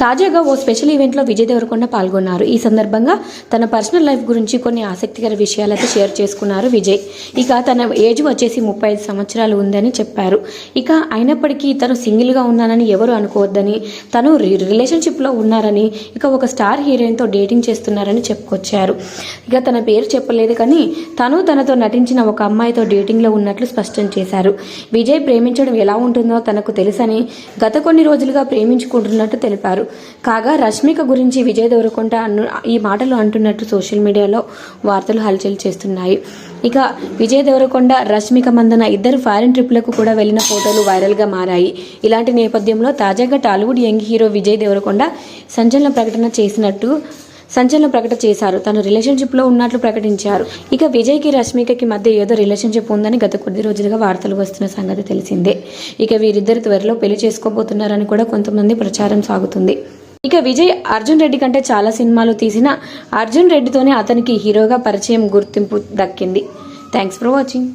తాజాగా ఓ స్పెషల్ ఈవెంట్లో విజయ్ దేవరకొండ పాల్గొన్నారు. ఈ సందర్భంగా తన పర్సనల్ లైఫ్ గురించి కొన్ని ఆసక్తికర విషయాలైతే షేర్ చేసుకున్నారు విజయ్. ఇక తన ఏజ్ వచ్చేసి 35 సంవత్సరాలు ఉందని చెప్పారు. ఇక అయినప్పటికీ తను సింగిల్గా ఉన్నానని ఎవరు అనుకోవద్దని, తను రిలేషన్షిప్లో ఉన్నారని, ఇక ఒక స్టార్ హీరోయిన్తో డేటింగ్ చేస్తున్నారని చెప్పుకొచ్చారు. ఇక తన పేరు చెప్పలేదు కానీ తనతో నటించిన ఒక అమ్మాయితో డేటింగ్లో ఉన్నట్లు స్పష్టం చేశారు. విజయ్ ప్రేమించడం ఎలా ఉంటుందో తనకు తెలుసని గత కొన్ని రోజులుగా ప్రేమించుకుంటున్నట్టు తెలిపారు. కాగా రష్మిక గురించి విజయ్ దేవరకొండ ఈ మాటలు అంటున్నట్టు సోషల్ మీడియాలో వార్తలు హల్చల్ చేస్తున్నాయి. ఇక విజయ్ దేవరకొండ, రష్మిక మందన ఇద్దరు ఫారిన్ ట్రిప్లకు కూడా వెళ్లిన ఫోటోలు వైరల్గా మారాయి. ఇలాంటి నేపథ్యంలో తాజాగా టాలీవుడ్ యంగ్ హీరో విజయ్ దేవరకొండ సంచలన ప్రకటన చేశారు. తను రిలేషన్షిప్లో ఉన్నట్లు ప్రకటించారు. ఇక విజయ్కి రష్మికకి మధ్య ఏదో రిలేషన్షిప్ ఉందని గత కొద్ది రోజులుగా వార్తలు వస్తున్న సంగతి తెలిసిందే. ఇక వీరిద్దరు త్వరలో పెళ్లి చేసుకోబోతున్నారని కూడా కొంతమంది ప్రచారం సాగుతుంది. ఇక విజయ్ అర్జున్ రెడ్డి కంటే చాలా సినిమాలు తీసిన అర్జున్ రెడ్డితోనే అతనికి హీరోగా పరిచయం, గుర్తింపు దక్కింది. Thanks for watching.